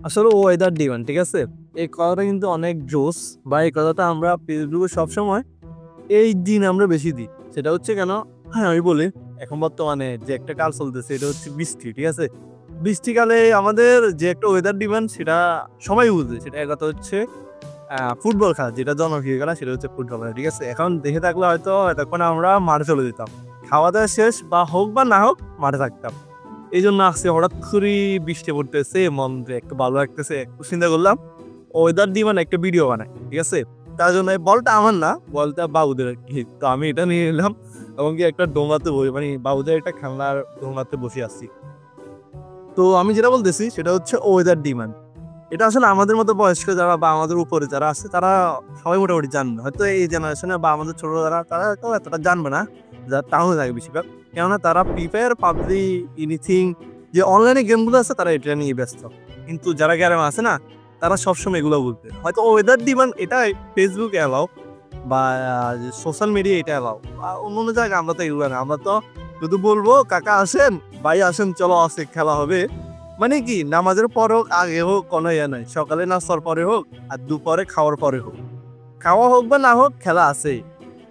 আসলে weather demand, ঠিক আছে? এই কথাটা কিন্তু অনেক জোস, বা এই কথাটা আমরা ফেসবুকে সবসময় এই দিন আমরা বেশি দিই। সেটা হচ্ছে কেন? হ্যাঁ, আমি বলি, এখন বর্তমানে যে একটা কাল চলতেছে এটা হচ্ছে বৃষ্টি, ঠিক আছে? বৃষ্টিকালে আমাদের যে একটা ওয়েদার ডিমান্ড সেটা সবাই বুঝে। সেটা এক কথা হচ্ছে ফুটবল খেলা, যেটা জনপ্রিয় খেলা সেটা হচ্ছে ফুটবল খেলা, ঠিক আছে? এখন দেখে থাকলে হয়তো এতক্ষণ আমরা মাঠে চলে যেতাম। খাওয়া-দাওয়া শেষ বা হোক বা না হোক মাঠে থাকতাম। এইজন্য আজকে হঠাৎ করেই বৃষ্টি পড়তেছে, মন একটু ভালো লাগতেছে। একটু চিন্তা করলাম ওয়েদার দিয়ে মানে একটা ভিডিও বানাই, ঠিক আছে? তার জন্য এই বলটা আমার না, বলটা বাবুদের আরকি। তো আমি এটা নিয়ে নিলাম এবং কি একটা ডোঙাতে মানে বাবুদের একটা খেলনার ডোঙাতে বসে আছি। তো আমি যেটা বলতেছি সেটা হচ্ছে ওয়েদার ডিমান্ড। এটা আসলে আমাদের মতো বয়স্ক যারা বা আমাদের উপরে যারা আছে তারা সবাই মোটামুটি জানবে। হয়তো এই জেনারেশনে বা আমাদের ছোট যারা তারা হয়তো এতটা জানবে না। যারা টাউনে থাকে বেশিরভাগ। কেননা তারা ফ্রি ফায়ার, পাবজি, এনিথিং যে অনলাইনে গেমগুলো আছে তারা এটা নিয়ে ব্যস্ত। কিন্তু যারা গ্রামে আছে না তারা সবসময় এগুলো বুঝবে। হয়তো ওয়েদার ডিমান্ড এটা ফেসবুকে অ্যালাউ বা সোশ্যাল মিডিয়া এটা অ্যালাউ। অন্য জায়গায় আমরা তো এগুলো না। আমরা তো শুধু বলবো কাকা আসেন, ভাই আসেন, চলো আজকে খেলা হবে। মানে কি নামাজের পর হোক, আগে হোক, কোনো ইয়ে নাই। সকালে নাস্তার পরে হোক আর দুপুরে খাওয়ার পরে হোক, খাওয়া হোক বা না হোক খেলা আছেই,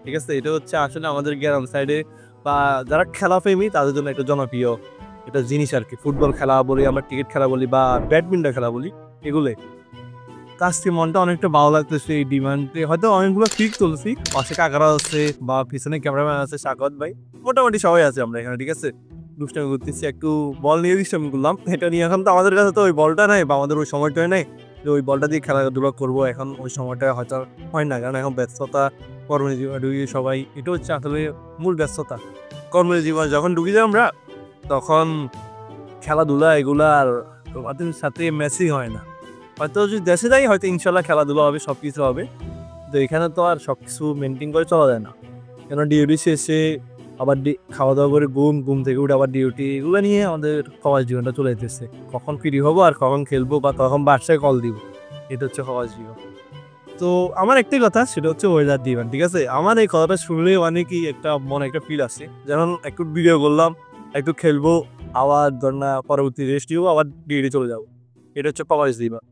ঠিক আছে? এটা হচ্ছে আসলে আমাদের গ্রাম সাইডে বা যারা খেলা প্রেমী তাদের জন্য একটা জনপ্রিয় একটা জিনিস আর কি। ফুটবল খেলা বলি, আমরা ক্রিকেট খেলা বলি বা ব্যাডমিন্টন খেলা বলি, এগুলো কাছ থেকে মনটা অনেকটা ভালো লাগতেছে। এই ডিমান্ডে হয়তো অনেকগুলো ক্লিক তুলছি, পাশে কাকারা আছে বা পিছনে ক্যামেরাম্যান আছে সাগত ভাই, মোটামুটি সবাই আছে আমরা এখানে, ঠিক আছে? দুষ্টামি করতেছি, একটু বল নিয়ে দুষ্টামি করলাম। এটা নিয়ে এখন তো আমাদের কাছে তো ওই বলটা নাই বা আমাদের ওই সময়টাই নাই যে ওই বলটা দিয়ে খেলাধুলা করবো। এখন ওই সময়টা হয়তো হয় না, কারণ এখন ব্যস্ততা, কর্মজীবনে ঢুকি সবাই। এটা হচ্ছে আসলে মূল ব্যস্ততা। কর্মজীবনে যখন ঢুকি যাই আমরা তখন খেলাধুলা এগুলা আর তোমাদের সাথে ম্যাচিং হয় না। হয়তো যদি দেশে যাই হয়তো ইনশাল্লাহ খেলাধুলা হবে, সবকিছু হবে। তো এখানে তো আর সবকিছু মেনটেন করে চলা যায় না। কেন ডিউটি শেষে আবার খাওয়া দাওয়া করে ঘুম থেকে উঠে আবার ডিউটি, এগুলো নিয়ে আমাদের সমাজ জীবনটা চলে যেতেছে। কখন ফ্রি হবো আর কখন খেলবো বা কখন বাসায় কল দিব, এটা হচ্ছে সমাজ জীবন। তো আমার একটাই কথা, সেটা হচ্ছে ওয়েদার ডিমান্ড, ঠিক আছে? আমার এই কথাটা শুনলে মানে কি একটা মনে একটা ফিল আসে, যেমন একটু ভিডিও করলাম, একটু খেলবো, আবার ধর না পরবর্তী রেস্ট নিবো, আবার ডিউটি চলে যাবো। এটা হচ্ছে সমাজ জীবন।